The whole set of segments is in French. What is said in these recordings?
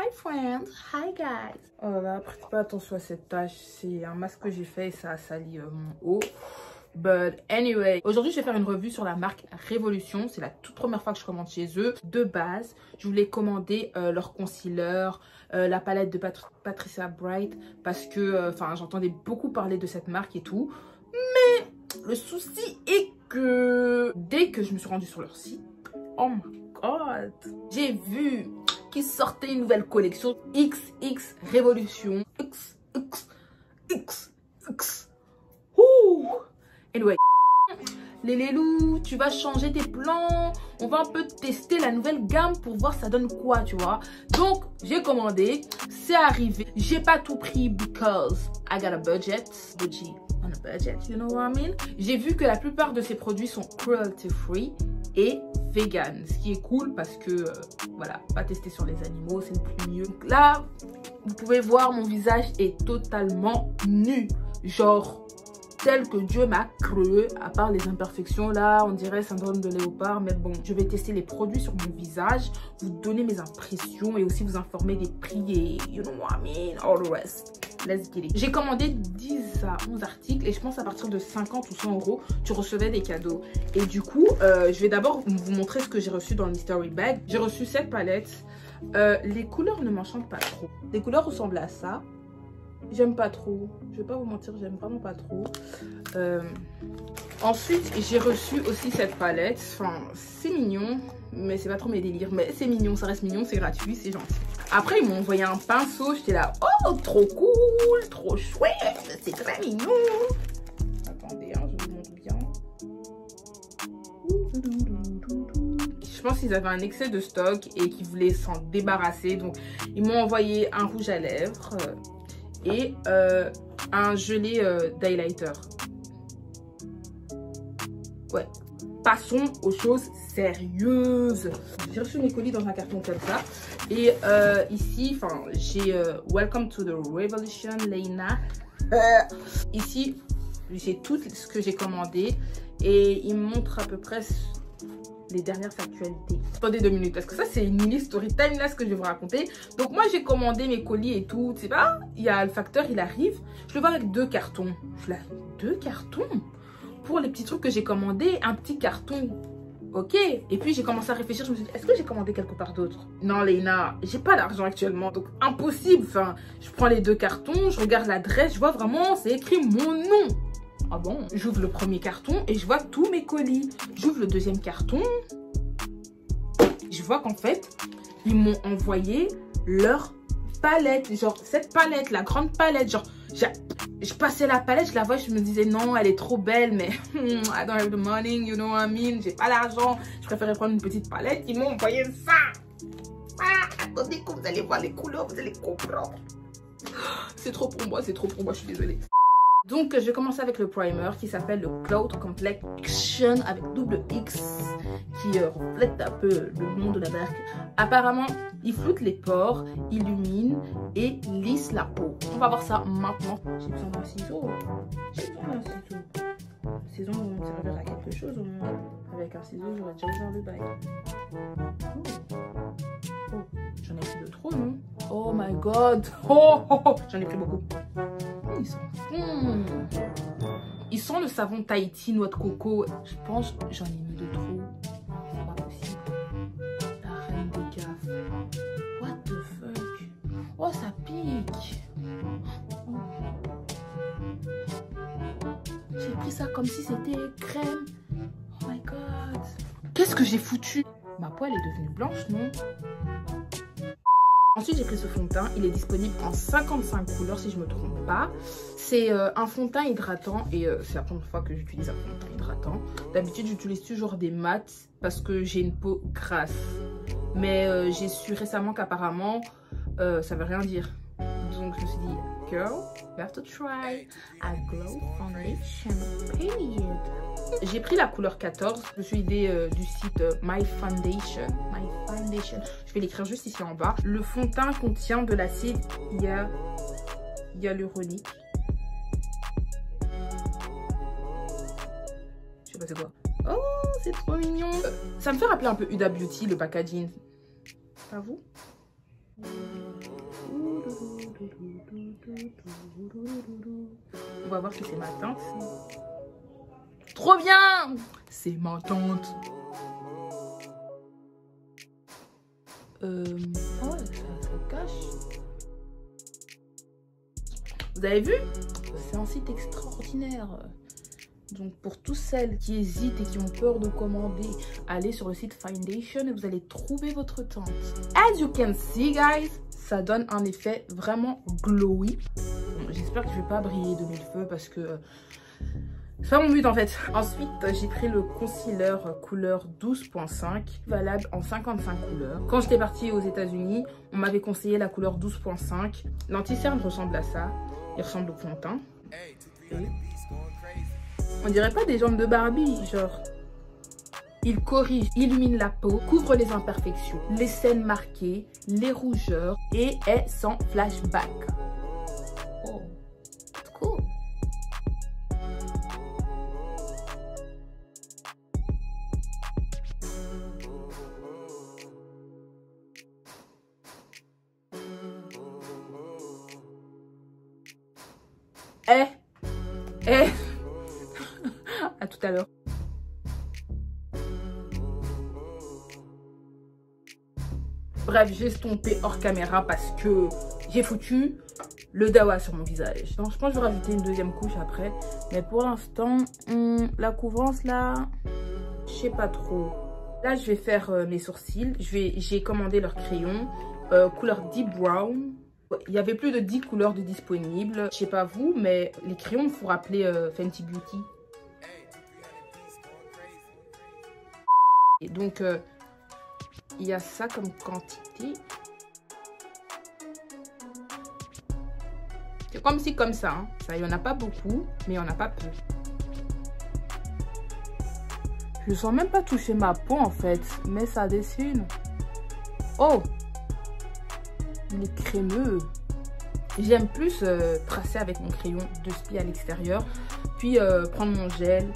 Hi friends, hi guys. Oh là là, prêtez pas attention à cette tache, c'est un masque que j'ai fait et ça a sali mon haut. But anyway, aujourd'hui je vais faire une revue sur la marque Révolution. C'est la toute première fois que je commande chez eux. De base, je voulais commander leur concealer, la palette de Patricia Bright parce que j'entendais beaucoup parler de cette marque et tout. Mais le souci est que dès que je me suis rendue sur leur site, oh my god, j'ai vu qu'ils sortaient une nouvelle collection XX Révolution. XX. Ouh. Anyway, les loulous, tu vas changer tes plans. On va un peu tester la nouvelle gamme pour voir ça donne quoi, tu vois. Donc, j'ai commandé. C'est arrivé. J'ai pas tout pris because I got a budget. Budget on a budget, you know what I mean? J'ai vu que la plupart de ces produits sont cruelty free et vegan. Ce qui est cool parce que, voilà, pas tester sur les animaux, c'est le plus mieux. Donc là, vous pouvez voir, mon visage est totalement nu. Genre, tel que Dieu m'a créé, à part les imperfections là, on dirait syndrome de léopard, mais bon, je vais tester les produits sur mon visage, vous donner mes impressions et aussi vous informer des prix et you know what I mean, all the rest. Let's get it. J'ai commandé 10 à 11 articles et je pense à partir de 50 ou 100 euros, tu recevais des cadeaux. Et du coup, je vais d'abord vous montrer ce que j'ai reçu dans le mystery bag. J'ai reçu cette palette. Les couleurs ne m'enchantent pas trop. Les couleurs ressemblent à ça. J'aime pas trop, je vais pas vous mentir, j'aime vraiment pas trop. Ensuite, j'ai reçu aussi cette palette. Enfin, c'est mignon, mais c'est pas trop mes délires. Mais c'est mignon, ça reste mignon, c'est gratuit, c'est gentil. Après, ils m'ont envoyé un pinceau, j'étais là, oh, trop cool, trop chouette, c'est très mignon. Attendez, hein, je vous montre bien. Je pense qu'ils avaient un excès de stock et qu'ils voulaient s'en débarrasser. Donc, ils m'ont envoyé un rouge à lèvres et un gelé d'highlighter. Ouais, passons aux choses sérieuses. J'ai reçu mes colis dans un carton comme ça. Et ici, j'ai Welcome to the Revolution, Leina. Ici, j'ai tout ce que j'ai commandé. Et il me montre à peu près les dernières actualités. Attendez 2 minutes, parce que ça c'est une mini story time là ce que je vais vous raconter. Donc moi j'ai commandé mes colis et tout, tu sais pas, il y a le facteur, il arrive, je le vois avec 2 cartons. Je l'ai 2 cartons pour les petits trucs que j'ai commandés, un petit carton. Ok, et puis j'ai commencé à réfléchir, je me suis dit, est-ce que j'ai commandé quelque part d'autre? Non Léna, j'ai pas d'argent actuellement, donc impossible. Enfin, je prends les 2 cartons, je regarde l'adresse, je vois vraiment, c'est écrit mon nom. Ah bon? J'ouvre le premier carton et je vois tous mes colis. J'ouvre le deuxième carton. Je vois qu'en fait, ils m'ont envoyé leur palette. Genre, cette palette, la grande palette. Genre, je passais la palette, je la vois, je me disais non, elle est trop belle, mais I don't have the money, you know what I mean. J'ai pas l'argent. Je préférais prendre une petite palette. Ils m'ont envoyé ça. Ah, attendez que vous allez voir les couleurs, vous allez comprendre. C'est trop pour moi, je suis désolée. Donc, je vais commencer avec le primer qui s'appelle le Cloud Complexion avec double X qui reflète un peu le nom de la marque. Apparemment, il floute les pores, illumine et lisse la peau. On va voir ça maintenant. J'ai besoin d'un ciseau. Le ciseau vont me servir à quelque chose au moins. Avec un ciseau, j'aurais déjà ouvert le bail. Oh, j'en ai pris de trop, non? Oh my god. Oh, j'en ai pris beaucoup. Ils sont bons. Ils sont le savon Tahiti noix de coco. Je pense que j'en ai mis de trop. C'est pas possible. La reine des gaffes. What the fuck? Oh, ça pique. Oh. J'ai pris ça comme si c'était crème. Oh my god. Qu'est-ce que j'ai foutu? Ma peau elle est devenue blanche, non? Ensuite, j'ai pris ce fond de teint. Il est disponible en 55 couleurs, si je ne me trompe pas. C'est un fond de teint hydratant et c'est la première fois que j'utilise un fond de teint hydratant. D'habitude, j'utilise toujours des mats parce que j'ai une peau grasse. Mais j'ai su récemment qu'apparemment, ça veut rien dire. Donc, je me suis dit, girl, you have to try a glow foundation period. J'ai pris la couleur 14. Je suis idée du site My Foundation. Je vais l'écrire juste ici en bas. Le fond de teint contient de l'acide hyaluronique. Je sais pas c'est quoi. Oh, c'est trop mignon. Ça me fait rappeler un peu Huda Beauty, le packaging. Pas vous? On va voir si c'est ma teinte. Trop bien! C'est ma teinte. Ah ouais, ça cache. Vous avez vu? C'est un site extraordinaire. Donc pour toutes celles qui hésitent et qui ont peur de commander, allez sur le site Foundation et vous allez trouver votre teinte. As you can see guys, ça donne un effet vraiment glowy. Bon, j'espère que je vais pas briller de mille feux parce que c'est pas mon but en fait. Ensuite, j'ai pris le concealer couleur 12.5, valable en 55 couleurs. Quand j'étais partie aux États-Unis, on m'avait conseillé la couleur 12.5. L'anti-cerne ressemble à ça. Il ressemble au fond de teint. On dirait pas des jambes de Barbie, genre. Il corrige, illumine la peau, couvre les imperfections, les scènes marquées, les rougeurs et est sans flashback. Oh, c'est cool. À tout à l'heure. Bref, j'ai estompé hors caméra parce que j'ai foutu le dawa sur mon visage. Donc je pense que je vais rajouter une deuxième couche après. Mais pour l'instant, la couvrance là, je sais pas trop. Là, je vais faire mes sourcils. J'ai commandé leur crayon couleur Deep Brown. Il y avait plus de 10 couleurs de disponibles. Je sais pas vous, mais les crayons me font rappeler Fenty Beauty. Et donc, il y a ça comme quantité. C'est comme si, comme ça. Hein. Ça, il n'y en a pas beaucoup, mais il n'y en a pas peu. Je sens même pas toucher ma peau en fait, mais ça dessine. Oh! Il est crémeux. J'aime plus tracer avec mon crayon de spi à l'extérieur, puis prendre mon gel,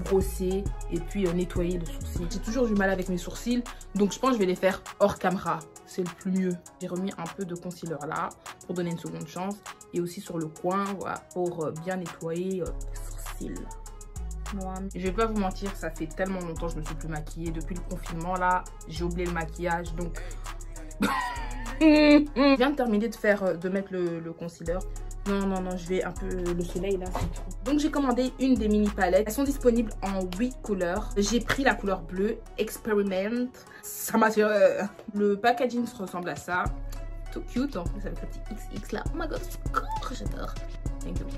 brosser et puis nettoyer le sourcil. J'ai toujours du mal avec mes sourcils, donc je pense que je vais les faire hors caméra. C'est le plus mieux. J'ai remis un peu de concealer là pour donner une seconde chance et aussi sur le coin, voilà, pour bien nettoyer les sourcils. Je vais pas vous mentir, ça fait tellement longtemps que je me suis plus maquillée. Depuis le confinement là, j'ai oublié le maquillage, donc je viens de terminer de mettre le concealer. Non, je vais un peu le soleil là, c'est trop. Donc j'ai commandé une des mini palettes. Elles sont disponibles en 8 couleurs. J'ai pris la couleur bleue, Experiment. Ça m'a fait... Le packaging ressemble à ça. Tout cute, en plus avec le petit XX là. Oh my god, j'adore.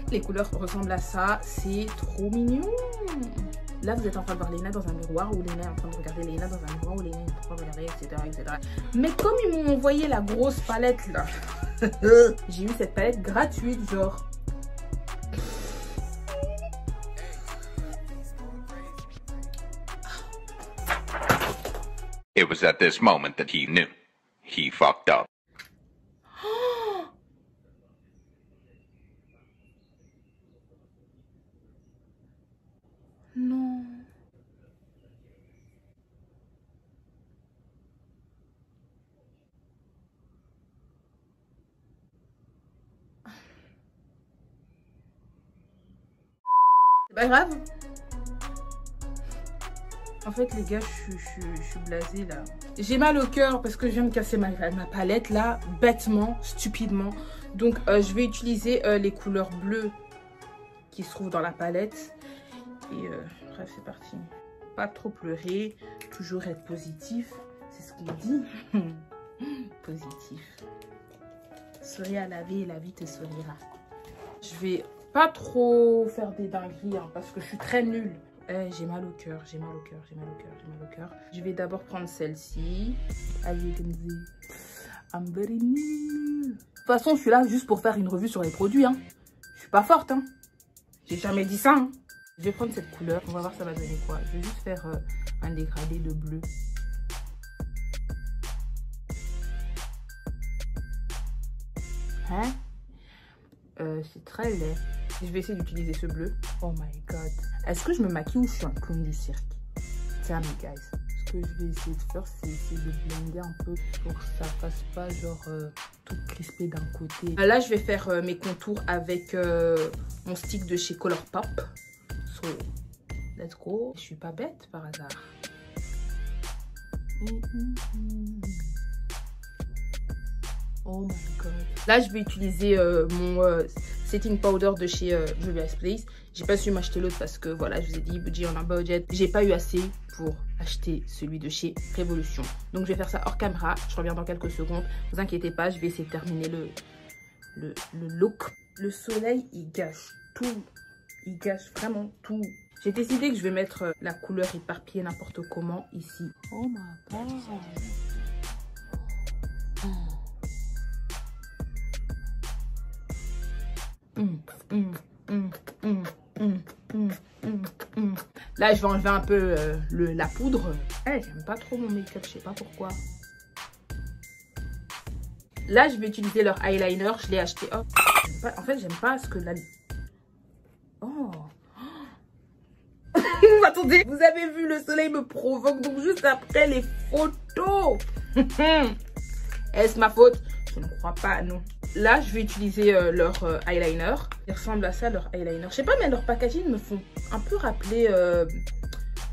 Les couleurs ressemblent à ça, c'est trop mignon. Là, vous êtes en train de voir Léna dans un miroir, ou Léna est en train de regarder Léna dans un miroir, ou Léna est en train de regarder, etc. Mais comme ils m'ont envoyé la grosse palette là, j'ai eu cette palette gratuite, genre. It was at this moment that he knew. He fucked up. Non. C'est pas grave. En fait les gars, je suis blasée là. J'ai mal au cœur parce que je viens de casser ma palette là, bêtement, stupidement. Donc je vais utiliser les couleurs bleues qui se trouvent dans la palette. Et bref, c'est parti. Pas trop pleurer, toujours être positif, c'est ce qu'on dit. Positif. Souris à la vie et la vie te sourira. Je vais pas trop faire des dingueries hein, parce que je suis très nulle. J'ai mal au cœur, j'ai mal au cœur, j'ai mal au cœur, j'ai mal au cœur. Je vais d'abord prendre celle-ci. Allez, I'm very nulle. De toute façon, je suis là juste pour faire une revue sur les produits. Hein. Je suis pas forte. Hein. J'ai jamais dit ça. Hein. Je vais prendre cette couleur, on va voir ça va donner quoi. Je vais juste faire un dégradé de bleu. Hein? C'est très laid. Je vais essayer d'utiliser ce bleu. Oh my god. Est-ce que je me maquille ou je suis un clown du cirque? Tell me guys. Est-ce que je vais essayer de faire, c'est essayer de blender un peu pour que ça fasse pas genre tout crispé d'un côté. Là, je vais faire mes contours avec mon stick de chez Colourpop. So, let's go. Je suis pas bête par hasard. Oh my god. Là, je vais utiliser mon setting powder de chez Juvia's Place. J'ai pas su m'acheter l'autre parce que voilà, je vous ai dit, budget on a budget. J'ai pas eu assez pour acheter celui de chez Révolution. Donc, je vais faire ça hors caméra. Je reviens dans quelques secondes. Ne vous inquiétez pas, je vais essayer de terminer le look. Le soleil, il gâche tout. Il gâche vraiment tout. J'ai décidé que je vais mettre la couleur éparpillée n'importe comment ici. Oh my god. Là, je vais enlever un peu la poudre. J'aime pas trop mon make-up, je sais pas pourquoi. Là, je vais utiliser leur eyeliner. Je l'ai acheté. Oh, en fait, j'aime pas ce que la... Oh. Attendez, vous avez vu, le soleil me provoque. Donc, juste après les photos. Est-ce ma faute? Je ne crois pas, non. Là, je vais utiliser leur eyeliner. Il ressemble à ça, leur eyeliner. Je sais pas, mais leur packaging me font un peu rappeler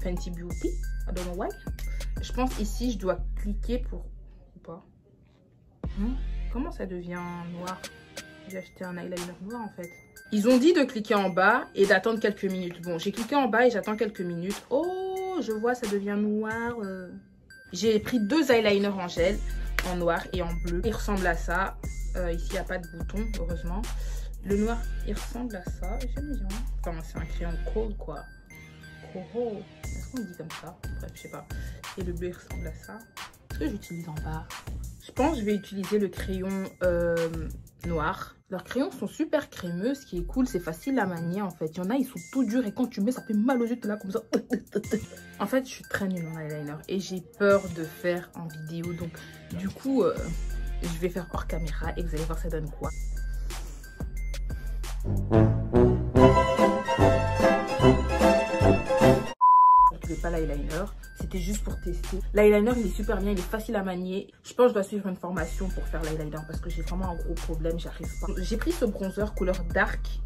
Fenty Beauty. I don't know why. Je pense ici, je dois cliquer pour... Ou pas. Comment ça devient noir? J'ai acheté un eyeliner noir, en fait. Ils ont dit de cliquer en bas et d'attendre quelques minutes. Bon, j'ai cliqué en bas et j'attends quelques minutes. Oh, je vois, ça devient noir. J'ai pris 2 eyeliners en gel, en noir et en bleu. Il ressemble à ça. Ici, il n'y a pas de bouton, heureusement. Le noir, il ressemble à ça. J'aime bien. Enfin, c'est un crayon cold, quoi. Cold. Est-ce qu'on dit comme ça? Bref, je sais pas. Et le bleu, il ressemble à ça. Qu'est-ce que j'utilise en bas? Je pense que je vais utiliser le crayon noir. Leurs crayons sont super crémeux. Ce qui est cool, c'est facile à manier, en fait. Il y en a, ils sont tout durs. Et quand tu mets, ça fait mal aux yeux. T'es là comme ça. En fait, je suis très nulle en eyeliner. Et j'ai peur de faire en vidéo. Donc, du coup... je vais faire hors caméra et vous allez voir ça donne quoi. Je ne trouvais pas l'eyeliner, c'était juste pour tester. L'eyeliner il est super bien, il est facile à manier. Je pense que je dois suivre une formation pour faire l'eyeliner parce que j'ai vraiment un gros problème, j'arrive pas. J'ai pris ce bronzer couleur dark,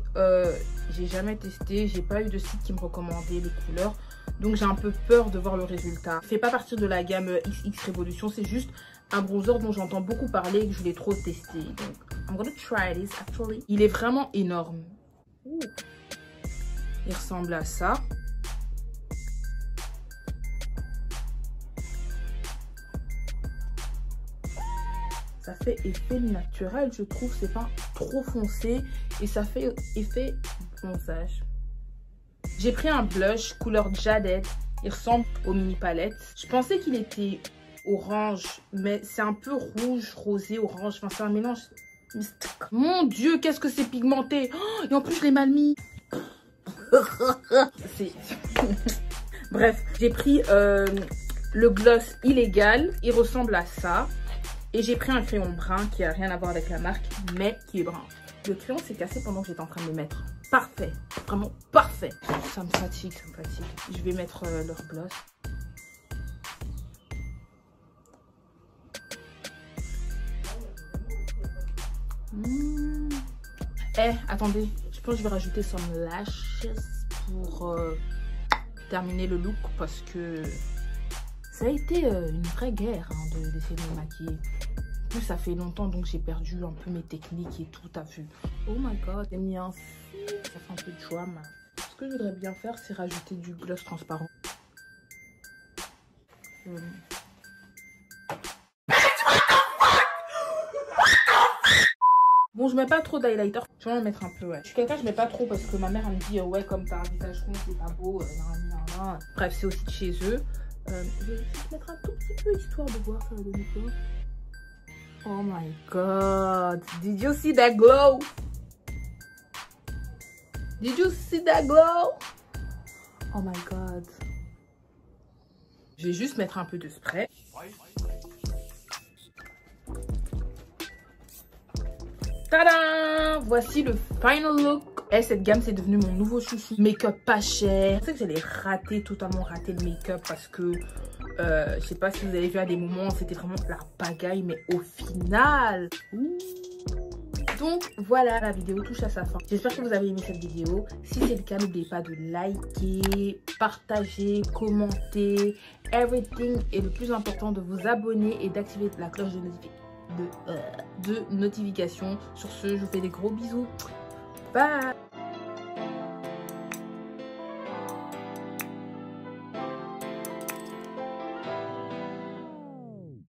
j'ai jamais testé, j'ai pas eu de site qui me recommandait les couleurs. Donc j'ai un peu peur de voir le résultat. Il fait pas partie de la gamme XX Révolution, c'est juste un bronzer dont j'entends beaucoup parler et que je voulais trop tester. Donc, I'm gonna try this actually. Il est vraiment énorme. Ouh. Il ressemble à ça. Ça fait effet naturel, je trouve. C'est pas trop foncé et ça fait effet bronzage. J'ai pris un blush couleur Jaded. Il ressemble au mini palette. Je pensais qu'il était orange, mais c'est un peu rouge, rosé, orange. Enfin, c'est un mélange mystique. Mon Dieu, qu'est-ce que c'est pigmenté. Oh, et en plus, je l'ai mal mis. Bref, j'ai pris le gloss illégal. Il ressemble à ça. Et j'ai pris un crayon brun qui n'a rien à voir avec la marque, mais qui est brun. Le crayon s'est cassé pendant que j'étais en train de le mettre. Parfait. Vraiment parfait. Ça me fatigue, ça me fatigue. Je vais mettre leur gloss. Attendez. Je pense que je vais rajouter some lashes pour terminer le look parce que ça a été une vraie guerre d'essayer de me maquiller. En plus, ça fait longtemps donc j'ai perdu un peu mes techniques et tout, t'as vu. Oh my god, j'ai mis un fil. Ça fait un peu de drama. Ce que je voudrais bien faire, c'est rajouter du gloss transparent. Bon, je mets pas trop d'highlighter. Je vais en mettre un peu, ouais. Je suis quelqu'un, je mets pas trop parce que ma mère, elle me dit, ouais, comme t'as un visage rond, c'est pas beau. Bref, c'est aussi de chez eux. Je vais juste mettre un tout petit peu histoire de voir ça va donner quoi. Oh my god. Did you see that glow? Did you see that glow? Oh my god. Je vais juste mettre un peu de spray. Tada! Voici le final look. Et cette gamme, c'est devenu mon nouveau chouchou. Make-up pas cher. Je sais que j'allais totalement rater le make-up parce que Je sais pas si vous avez vu à des moments, c'était vraiment la pagaille, mais au final... Donc voilà, la vidéo touche à sa fin. J'espère que vous avez aimé cette vidéo. Si c'est le cas, n'oubliez pas de liker, partager, commenter, everything. Et le plus important, de vous abonner et d'activer la cloche de notification. Sur ce, je vous fais des gros bisous. Bye.